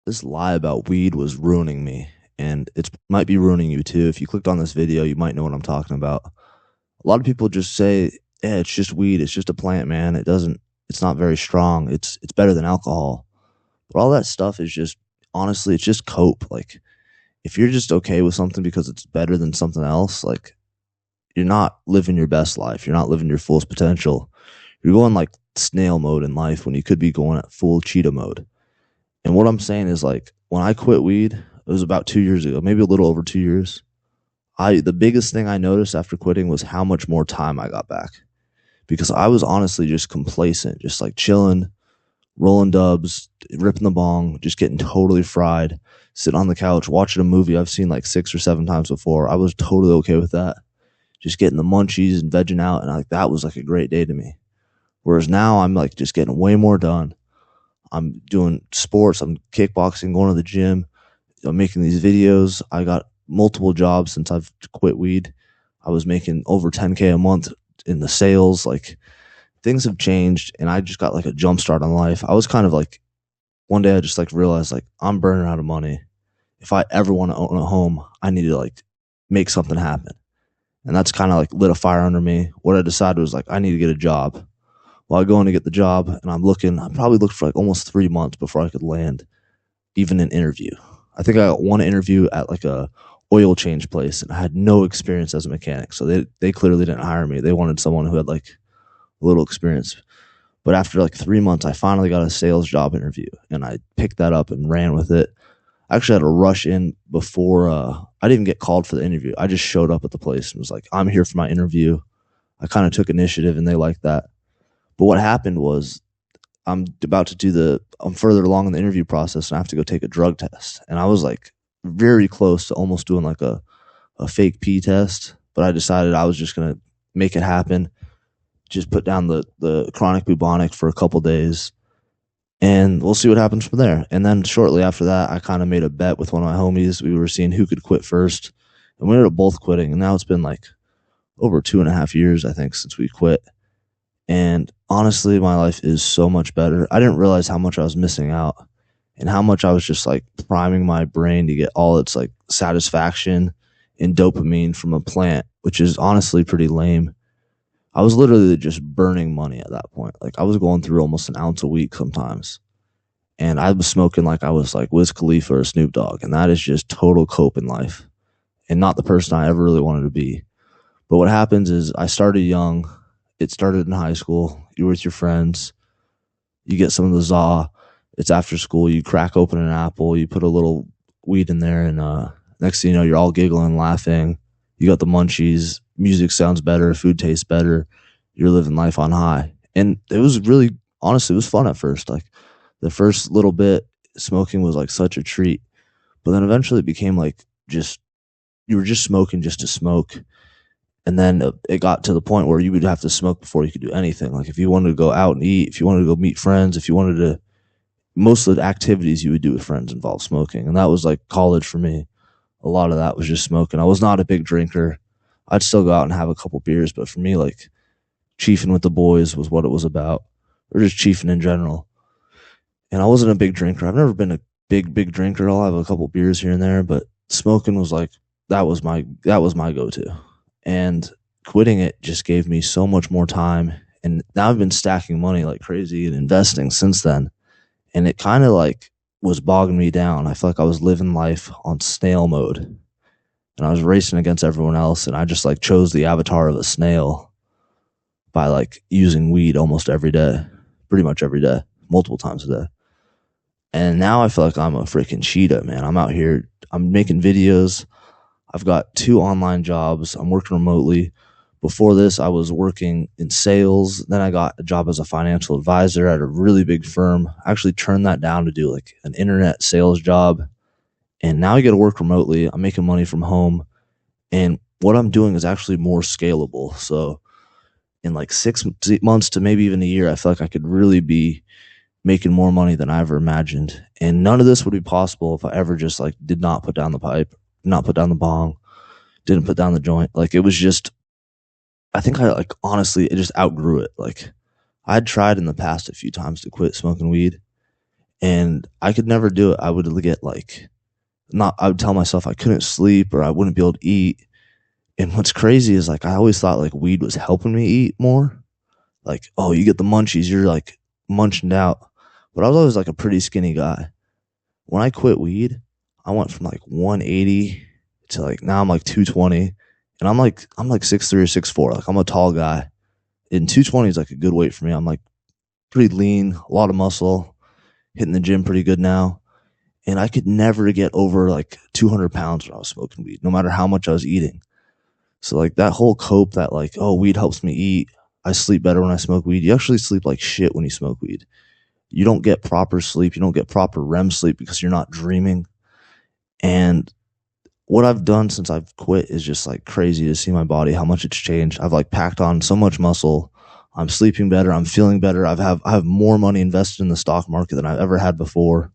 This lie about weed was ruining me, and it might be ruining you too. If you clicked on this video, you might know what I'm talking about. A lot of people just say, "Yeah, it's just weed. It's just a plant, man. It's not very strong. It's better than alcohol." But all that stuff is just honestly, it's just cope. Like if you're just okay with something because it's better than something else, like you're not living your best life. You're not living your fullest potential. You're going like snail mode in life when you could be going at full cheetah mode. And what I'm saying is like when I quit weed, it was about 2 years ago, maybe a little over 2 years. The biggest thing I noticed after quitting was how much more time I got back because I was honestly just complacent, just like chilling, rolling dubs, ripping the bong, just getting totally fried, sitting on the couch, watching a movie I've seen like 6 or 7 times before. I was totally okay with that. Just getting the munchies and vegging out, and like that was like a great day to me. Whereas now I'm like just getting way more done. I'm doing sports, I'm kickboxing, going to the gym, I'm making these videos. I got multiple jobs since I've quit weed. I was making over 10K a month in the sales. Like things have changed, and I just got like a jump start on life. I was kind of like one day I just like realized like I'm burning out of money. If I ever want to own a home, I need to like make something happen. And that's kind of like lit a fire under me. What I decided was like I need to get a job. Well, I go in to get the job, and I probably looked for like almost 3 months before I could land even an interview. I think I got one interview at like a oil change place, and I had no experience as a mechanic. So they clearly didn't hire me. They wanted someone who had like a little experience. But after like 3 months, I finally got a sales job interview, and I picked that up and ran with it. I actually had to rush in before I didn't even get called for the interview. I just showed up at the place and was like, I'm here for my interview. I kind of took initiative, and they liked that. But what happened was I'm further along in the interview process, and I have to go take a drug test. And I was like very close to almost doing like a fake pee test, but I decided I was just going to make it happen. Just put down the chronic bubonic for a couple days, and we'll see what happens from there. And then shortly after that, I kind of made a bet with one of my homies. We were seeing who could quit first, and we ended up both quitting. And now it's been like over 2.5 years, I think, since we quit. And honestly, my life is so much better. I didn't realize how much I was missing out and how much I was just like priming my brain to get all its like satisfaction and dopamine from a plant, which is honestly pretty lame. I was literally just burning money at that point. Like I was going through almost an ounce a week sometimes. And I was smoking like I was like Wiz Khalifa or Snoop Dogg. And that is just total cope in life and not the person I ever really wanted to be. But what happens is I started young. It started in high school. You're with your friends. You get some of the za. It's after school. You crack open an apple. You put a little weed in there. And next thing you know, you're all giggling, laughing. You got the munchies. Music sounds better. Food tastes better. You're living life on high. And it was really, honestly, it was fun at first. Like the first little bit, smoking was like such a treat. But then eventually it became like just, you were just smoking just to smoke. And then it got to the point where you would have to smoke before you could do anything. Like if you wanted to go out and eat, if you wanted to go meet friends, if you wanted to, most of the activities you would do with friends involve smoking. And that was like college for me. A lot of that was just smoking. I was not a big drinker. I'd still go out and have a couple beers, but for me, like chiefing with the boys was what it was about, or just chiefing in general. And I wasn't a big drinker. I've never been a big drinker. I'll have a couple beers here and there, but smoking was like, that was my go-to. And quitting it just gave me so much more time. And now I've been stacking money like crazy and investing since then. And it kind of like was bogging me down. I feel like I was living life on snail mode, and I was racing against everyone else. And I just like chose the avatar of a snail by like using weed almost every day, pretty much every day, multiple times a day. And now I feel like I'm a freaking cheetah, man. I'm out here, I'm making videos. I've got 2 online jobs. I'm working remotely. Before this, I was working in sales. Then I got a job as a financial advisor at a really big firm. I actually turned that down to do like an internet sales job. And now I get to work remotely. I'm making money from home. And what I'm doing is actually more scalable. So in like 6 months to maybe even a year, I feel like I could really be making more money than I ever imagined. And none of this would be possible if I ever just like did not put down the pipe, not put down the bong, didn't put down the joint. Like it was just, I think I like honestly, it just outgrew it. Like I had tried in the past a few times to quit smoking weed, and I could never do it. I would get like, not, I would tell myself I couldn't sleep or I wouldn't be able to eat. And what's crazy is like, I always thought like weed was helping me eat more. Like, oh, you get the munchies, you're like munching out. But I was always like a pretty skinny guy. When I quit weed, I went from like 180 to like now I'm like 220. And I'm like 6'3" or 6'4". Like I'm a tall guy. And 220 is like a good weight for me. I'm like pretty lean, a lot of muscle, hitting the gym pretty good now. And I could never get over like 200 pounds when I was smoking weed, no matter how much I was eating. So like that whole cope that like, oh, weed helps me eat. I sleep better when I smoke weed. You actually sleep like shit when you smoke weed. You don't get proper sleep. You don't get proper REM sleep because you're not dreaming. And what I've done since I've quit is just like crazy to see my body, how much it's changed. I've like packed on so much muscle. I'm sleeping better. I'm feeling better. I have more money invested in the stock market than I've ever had before.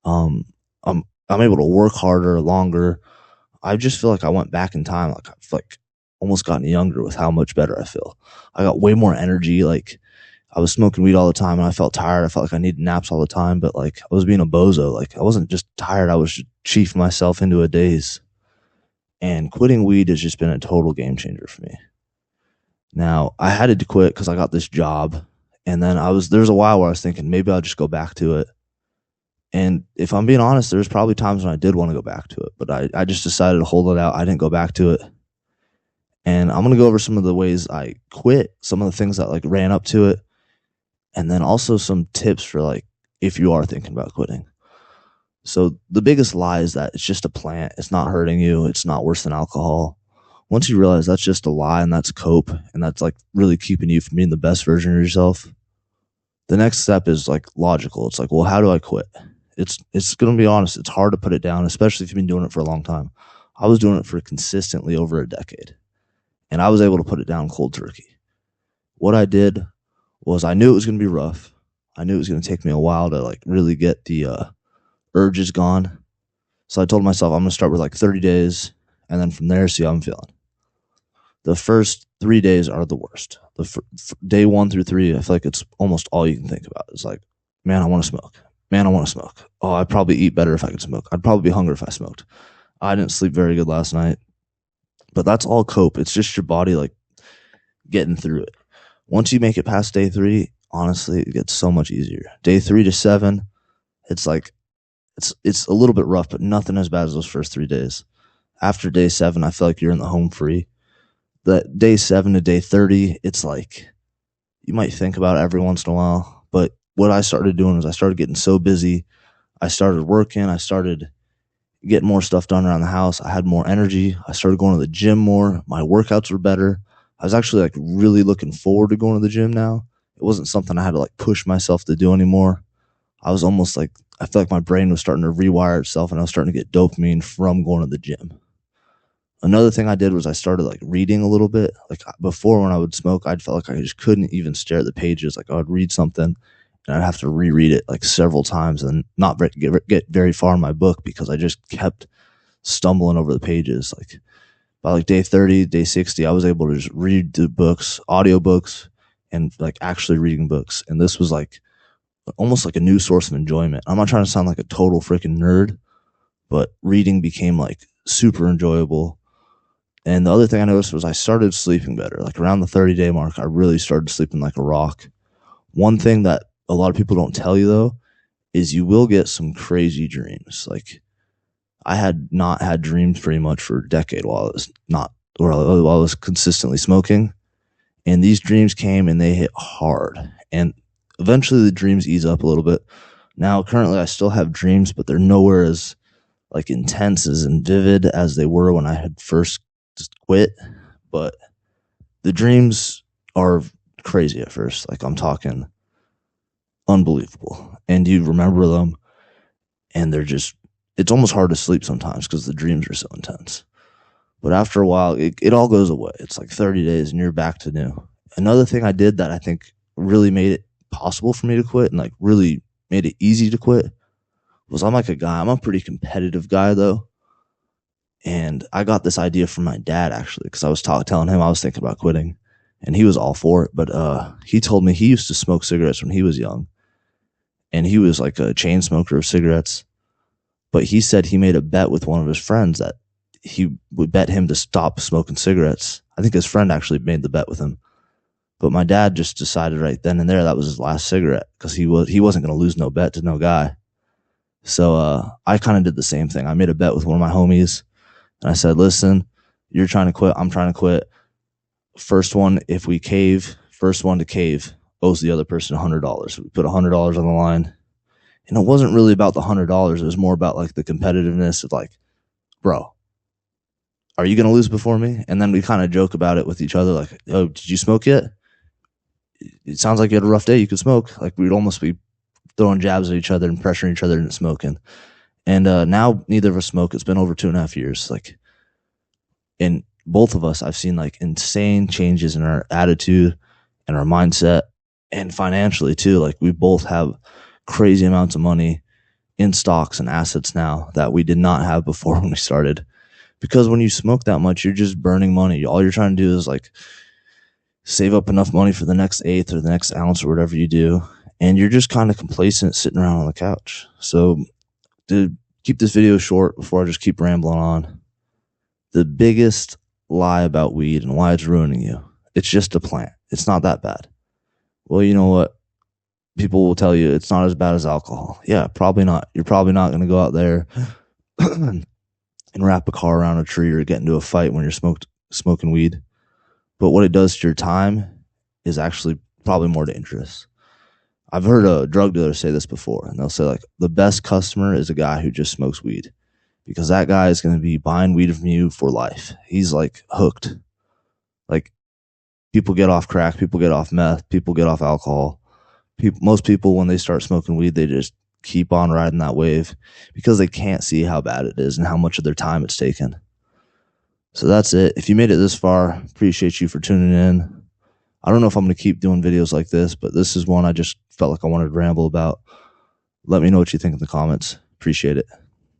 Um, I'm able to work harder, longer. I just feel like I went back in time. Like I've like almost gotten younger with how much better I feel. I got way more energy. Like I was smoking weed all the time and I felt tired. I felt like I needed naps all the time, but like I was being a bozo. Like I wasn't just tired. I was just chiefing myself into a daze. And quitting weed has just been a total game changer for me. Now I had to quit because I got this job. And then there's a while where I was thinking maybe I'll just go back to it. And if I'm being honest, there's probably times when I did want to go back to it, but I just decided to hold it out. I didn't go back to it. And I'm going to go over some of the ways I quit, some of the things that like ran up to it, and then also some tips for like if you are thinking about quitting. So the biggest lie is that it's just a plant. It's not hurting you. It's not worse than alcohol. Once you realize that's just a lie and that's cope and that's like really keeping you from being the best version of yourself, the next step is like logical. It's like, well, how do I quit? It's going to be honest. It's hard to put it down, especially if you've been doing it for a long time. I was doing it for consistently over a decade, and I was able to put it down cold turkey. What I did was I knew it was going to be rough. I knew it was going to take me a while to like really get the urges gone. So I told myself I'm going to start with like 30 days, and then from there, see how I'm feeling. The first 3 days are the worst. Day 1 through 3, I feel like it's almost all you can think about. It's like, man, I want to smoke. Man, I want to smoke. Oh, I'd probably eat better if I could smoke. I'd probably be hungry if I smoked. I didn't sleep very good last night. But that's all cope. It's just your body like getting through it. Once you make it past day 3, honestly, it gets so much easier. Day 3 to 7, it's like it's a little bit rough, but nothing as bad as those first 3 days. After day 7, I feel like you're in the home free. That day 7 to day 30, it's like you might think about it every once in a while, but what I started doing is I started getting so busy. I started working. I started getting more stuff done around the house. I had more energy. I started going to the gym more. My workouts were better. I was actually like really looking forward to going to the gym now. It wasn't something I had to like push myself to do anymore. I was almost like, I felt like my brain was starting to rewire itself and I was starting to get dopamine from going to the gym. Another thing I did was I started like reading a little bit. Like before when I would smoke, I'd felt like I just couldn't even stare at the pages. Like I would read something and I'd have to reread it like several times and not get very far in my book because I just kept stumbling over the pages. Like by like day 30, day 60, I was able to just read the books, audiobooks, and like actually reading books. And this was like almost like a new source of enjoyment. I'm not trying to sound like a total freaking nerd, but reading became like super enjoyable. And the other thing I noticed was I started sleeping better. Like around the 30-day mark, I really started sleeping like a rock. One thing that a lot of people don't tell you though is you will get some crazy dreams. Like I had not had dreams pretty much for a decade while I was consistently smoking. And these dreams came and they hit hard. And eventually the dreams ease up a little bit. Now currently I still have dreams, but they're nowhere as like intense and vivid as they were when I had first just quit. But the dreams are crazy at first. Like I'm talking unbelievable. And you remember them and it's almost hard to sleep sometimes because the dreams are so intense. But after a while, it all goes away. It's like 30 days and you're back to new. Another thing I did that I think really made it possible for me to quit and like really made it easy to quit was I'm a pretty competitive guy though. And I got this idea from my dad actually, because I was telling him I was thinking about quitting and he was all for it. But he told me he used to smoke cigarettes when he was young. and he was like a chain smoker of cigarettes. But he said he made a bet with one of his friends that he would bet him to stop smoking cigarettes. I think his friend actually made the bet with him. But my dad just decided right then and there that was his last cigarette because he wasn't going to lose no bet to no guy. So I kind of did the same thing. I made a bet with one of my homies, and I said, "Listen, you're trying to quit. I'm trying to quit. First one, if we cave, first one to cave owes the other person $100. We put $100 on the line, and it wasn't really about the $100. It was more about like the competitiveness of like, bro, are you going to lose before me? And then we kind of joke about it with each other, like, oh, did you smoke yet? It sounds like you had a rough day. You could smoke. Like we'd almost be throwing jabs at each other and pressuring each other into smoking. And now neither of us smoke. It's been over 2.5 years. Like, in both of us, I've seen like insane changes in our attitude and our mindset, and financially too. Like we both have crazy amounts of money in stocks and assets now that we did not have before when we started. Because when you smoke that much, you're just burning money. All you're trying to do is like save up enough money for the next eighth or the next ounce or whatever you do. And you're just kind of complacent sitting around on the couch. So to keep this video short before I just keep rambling on, the biggest lie about weed and why it's ruining you, it's just a plant. It's not that bad. Well, you know what? People will tell you it's not as bad as alcohol. Yeah, probably not. You're probably not going to go out there and wrap a car around a tree or get into a fight when you're smoking weed. But what it does to your time is actually probably more dangerous. I've heard a drug dealer say this before, and they'll say like the best customer is a guy who just smokes weed, because that guy is going to be buying weed from you for life. He's like hooked. Like people get off crack, people get off meth, people get off alcohol. Most people, when they start smoking weed, they just keep on riding that wave because they can't see how bad it is and how much of their time it's taken. So that's it. If you made it this far, appreciate you for tuning in. I don't know if I'm going to keep doing videos like this, but this is one I just felt like I wanted to ramble about. Let me know what you think in the comments. Appreciate it.